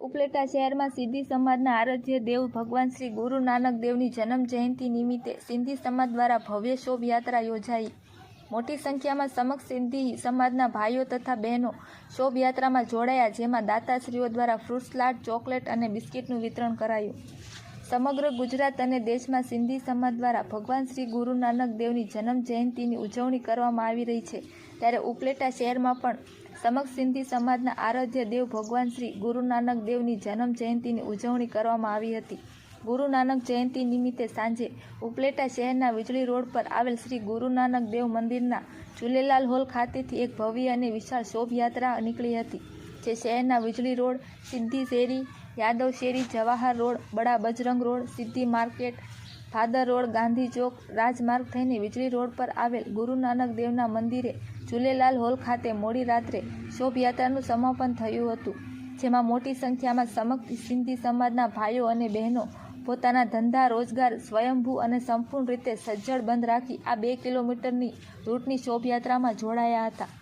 ઉપલેટા શહેરમાં સિંધી સમાજના આરાધ્ય દેવ ભગવાન શ્રી ગુરુ નાનક દેવની જન્મ જયંતિ નિમિત્તે સિંધી સમાજ દ્વારા ભવ્ય શોભાયાત્રા યોજાઈ। મોટી સંખ્યામાં સમક્ષ સિંધી સમાજના ભાઈઓ તથા બહેનો શોભાયાત્રામાં જોડાયા, જેમાં દાતાશ્રીઓ દ્વારા ફ્રૂટ સલાડ, ચોકલેટ અને બિસ્કિટનું વિતરણ કરાયું। સમગ્ર ગુજરાત અને દેશમાં સિંધી સમાજ દ્વારા ભગવાન શ્રી ગુરુ નાનક દેવની જન્મ જયંતિની ઉજવણી કરવામાં આવી રહી છે, ત્યારે ઉપલેટા શહેરમાં પણ સમગ્ર સિંધી સમાજના આરાધ્ય દેવ ભગવાન શ્રી ગુરુ નાનક દેવની જન્મ જયંતિની ઉજવણી કરવામાં આવી હતી। ગુરુ નાનક જયંતિ નિમિત્તે સાંજે ઉપલેટા શહેરના વીજળી રોડ પર આવેલ શ્રી ગુરુ નાનક દેવ મંદિરના ઝૂલેલાલ હોલ ખાતેથી એક ભવ્ય અને વિશાળ શોભાયાત્રા નીકળી હતી, જે શહેરના વીજળી રોડ, સિંધી શેરી, યાદવ શેરી, જવાહર રોડ, બડા બજરંગ રોડ, સિદ્ધિ માર્કેટ, ભાદર રોડ, ગાંધી ચોક, રાજમાર્ગ થઈને વીજળી રોડ પર આવેલ ગુરુ નાનક દેવના મંદિરે ઝૂલેલાલ હોલ ખાતે મોડી રાત્રે શોભાયાત્રાનું સમાપન થયું હતું, જેમાં મોટી સંખ્યામાં સમગ્ર સિંધી સમાજના ભાઈઓ અને બહેનો પોતાના ધંધા રોજગાર સ્વયંભૂ અને સંપૂર્ણ રીતે સજ્જડ બંધ રાખી આ 2 કિલોમીટરની રૂટની શોભાયાત્રામાં જોડાયા હતા।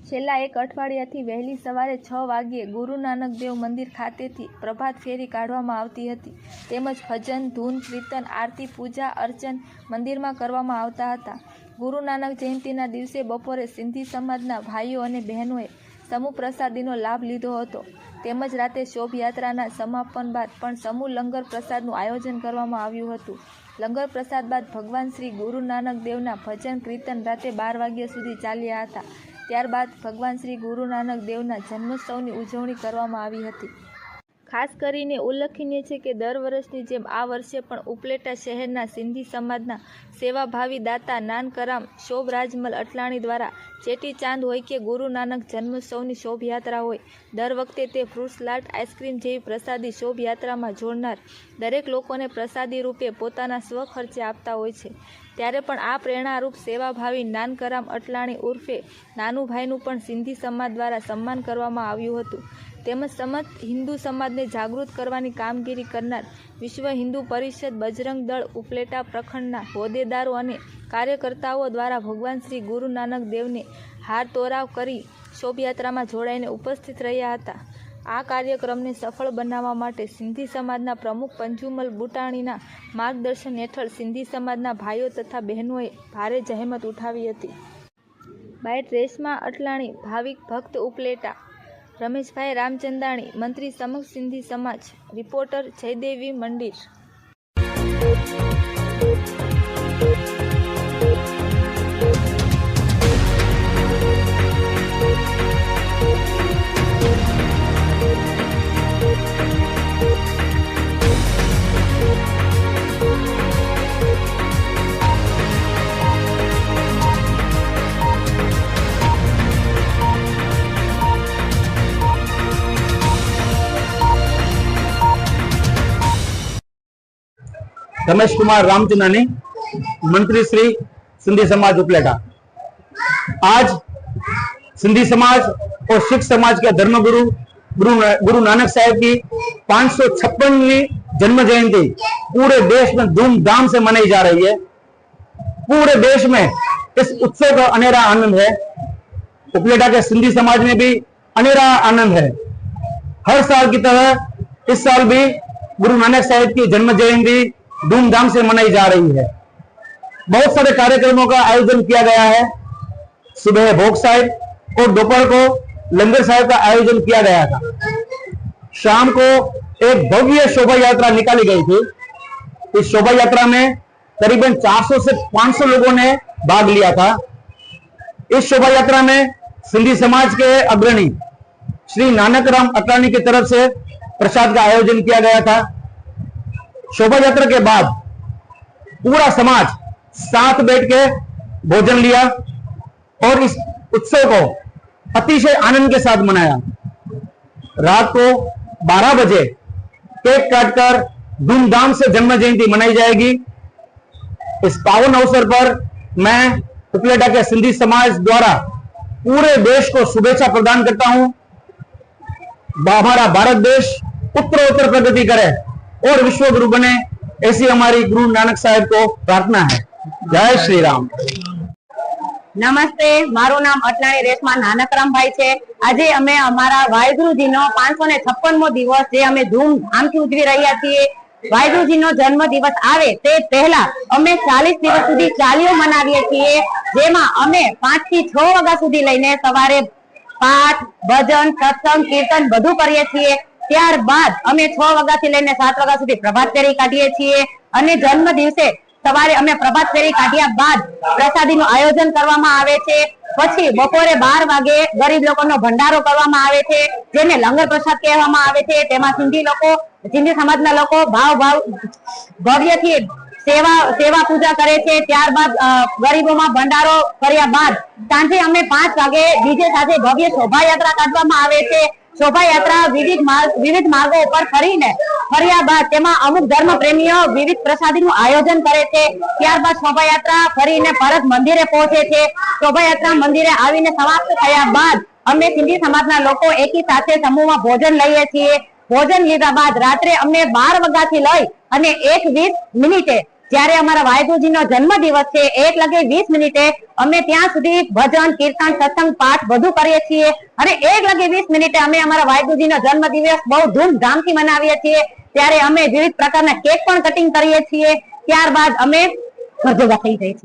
છેલ્લા એક અઠવાડિયાથી વહેલી સવારે 6 વાગ્યે ગુરુ નાનક દેવ મંદિર ખાતેથી પ્રભાત ફેરી કાઢવામાં આવતી હતી, તેમજ ભજન, ધૂન, કીર્તન, આરતી, પૂજા અર્ચન મંદિરમાં કરવામાં આવતા હતા। ગુરુ નાનક જયંતિના દિવસે બપોરે સિંધી સમાજના ભાઈઓ અને બહેનોએ સમૂહ પ્રસાદીનો લાભ લીધો હતો, તેમજ રાતે શોભાયાત્રાના સમાપન બાદ પણ સમૂહ લંગર પ્રસાદનું આયોજન કરવામાં આવ્યું હતું। લંગર પ્રસાદ બાદ ભગવાન શ્રી ગુરુ નાનક દેવના ભજન કીર્તન રાતે 12 વાગ્યા સુધી ચાલ્યા હતા। ત્યારબાદ ભગવાન શ્રી ગુરુ નાનક દેવના જન્મોત્સવની ઉજવણી કરવામાં આવી હતી। ખાસ કરીને ઉલ્લેખનીય છે કે દર વર્ષની જેમ આ વર્ષે પણ ઉપલેટા શહેરના સિંધી સમાજના સેવાભાવી દાતા નાનકરામ શોભ રાજમલ અટલાણી દ્વારા ચેટી ચાંદ હોય કે ગુરુ નાનક જન્મોત્સવની શોભાયાત્રા હોય, દર વખતે તે ફ્રૂટ સલાડ, આઈસ્ક્રીમ જેવી પ્રસાદી શોભાયાત્રામાં જોડનાર દરેક લોકોને પ્રસાદી રૂપે પોતાના સ્વખર્ચે આપતા હોય છે। ત્યારે પણ આ પ્રેરણારૂપ સેવાભાવી નાનકરામ અટલાણી ઉર્ફે નાનુભાઈનું પણ સિંધી સમાજ દ્વારા સન્માન કરવામાં આવ્યું હતું, તેમજ સમસ્ત હિન્દુ સમાજને જાગૃત કરવાની કામગીરી કરનાર વિશ્વ હિન્દુ પરિષદ બજરંગ દળ ઉપલેટા પ્રખંડના હોદ્દેદારો અને કાર્યકર્તાઓ દ્વારા ભગવાન શ્રી ગુરુ નાનક દેવને હાર તોરાવ કરી શોભાયાત્રામાં જોડાઈને ઉપસ્થિત રહ્યા હતા। આ કાર્યક્રમને સફળ બનાવવા માટે સિંધી સમાજના પ્રમુખ પંજુમલ બુટાણીના માર્ગદર્શન હેઠળ સિંધી સમાજના ભાઈઓ તથા બહેનોએ ભારે જહેમત ઉઠાવી હતી। બાઇટ રેશમા અટલાણી, ભાવિક ભક્ત ઉપલેટા। રમેશભાઈ રામચંદાણી, મંત્રી સમક્ષ સિંધી સમાજ। રિપોર્ટર જયદેવી મંડિર। रमेश कुमार रामचंदानी, मंत्री श्री सिंधी समाज उपलेटा। आज सिंधी समाज और सिख समाज के धर्मगुरु गुरु नानक साहब की 556वीं जन्म जयंती पूरे देश में धूमधाम से मनाई जा रही है। पूरे देश में इस उत्सव का अनेरा आनंद है। उपलेटा के सिंधी समाज में भी अनेरा आनंद है। हर साल की तरह इस साल भी गुरु नानक साहब की जन्म जयंती धूमधाम से मनाई जा रही है। बहुत सारे कार्यक्रमों का आयोजन किया गया है। सुबह भोग साहिब और दोपहर को लंगर साहिब का आयोजन किया गया था। शाम को एक भव्य शोभा यात्रा निकाली गई थी। इस शोभा यात्रा में करीबन 400 से 500 लोगों ने भाग लिया था। इस शोभा यात्रा में सिंधी समाज के अग्रणी श्री नानकराम अटलाणी की तरफ से प्रसाद का आयोजन किया गया था। शोभा यात्रा के बाद पूरा समाज साथ बैठ के भोजन लिया और इस उत्सव को अतिशय आनंद के साथ मनाया। रात को 12 बजे केक काटकर धूमधाम से जन्म जयंती मनाई जाएगी। इस पावन अवसर पर मैं उपलेटा के सिंधी समाज द्वारा पूरे देश को शुभेच्छा प्रदान करता हूं। हमारा भारत देश उत्तरोत्तर प्रगति करे और विश्व गुरु बने, ऐसी हमारी गुरु नानक साहब को प्रार्थना है। जय श्री राम। नमस्ते, मारू नाम अटलाणी रेशमा नानकराम भाई छे। આજે અમે અમારા વાહેગુરુજીનો 556મો દિવસ જે અમે ધૂમધામથી ઉજવી રહ્યા છીએ. વાહેગુરુજીનો જન્મ દિવસ આવે તે પહેલા અમે 40 દિવસ સુધી ચાલીઓ મનાવીએ છીએ, જેમાં અમે 5 થી 6 વાગ્યા સુધી લઈને સવારે પાઠ, ભજન, સત્સંગ, કીર્તન બધું કરીએ છીએ. ત્યારબાદ અમે 6 વાગ્યાથી લઈને 7 વાગ્યા સુધી પ્રભાત ફેરી કાઢીએ છીએ અને જન્મ દિવસે સવારે અમે પ્રભાત ફેરી કાઢ્યા બાદ પ્રસાદીનું આયોજન કરવામાં આવે છે. પછી બપોરે 12 વાગે ગરીબ લોકોનો ભંડારો કરવામાં આવે છે, જેને લંગર પ્રસાદ કહેવામાં આવે છે. તેમાં સિંધી સમાજના લોકો ભવ્યથી સેવા પૂજા કરે છે. ત્યારબાદ ગરીબોમાં ભંડારો કર્યા બાદ સાંજે અમે 5 વાગે ડીજે સાથે ભવ્ય શોભાયાત્રા કાઢવામાં આવે છે. શોભાયાત્રા વિવિધ માર્ગો ઉપર ફર્યા બાદ તેમાં અમુક ધર્મ પ્રેમીઓ વિવિધ પ્રસાદીનું આયોજન કરે છે. ત્યારબાદ શોભાયાત્રા ફરીને પરત મંદિરે પહોંચે છે. શોભાયાત્રા મંદિરે આવીને સમાપ્ત થયા બાદ અમે સિંધી સમાજના લોકો એકી સાથે સમૂહમાં ભોજન લઈએ છીએ. ભોજન લીધા બાદ રાત્રે અમે 12 વાગ્યાથી લઈ અને 1:20 જ્યારે અમારા વાહેગુરુજીનો જન્મ દિવસ છે 1:20 અમે ત્યાં સુધી ભજન, કીર્તન, સત્સંગ, પાઠ બધું કરીએ છીએ અને 1:20 અમે અમારા વાહેગુરુજીનો જન્મ દિવસ બહુ ધૂમધામથી મનાવીએ છીએ. ત્યારે અમે વિવિધ પ્રકારના કેક પણ કટિંગ કરીએ છીએ. ત્યારબાદ અમે ઘર ભેગા થઈ જઈએ છીએ.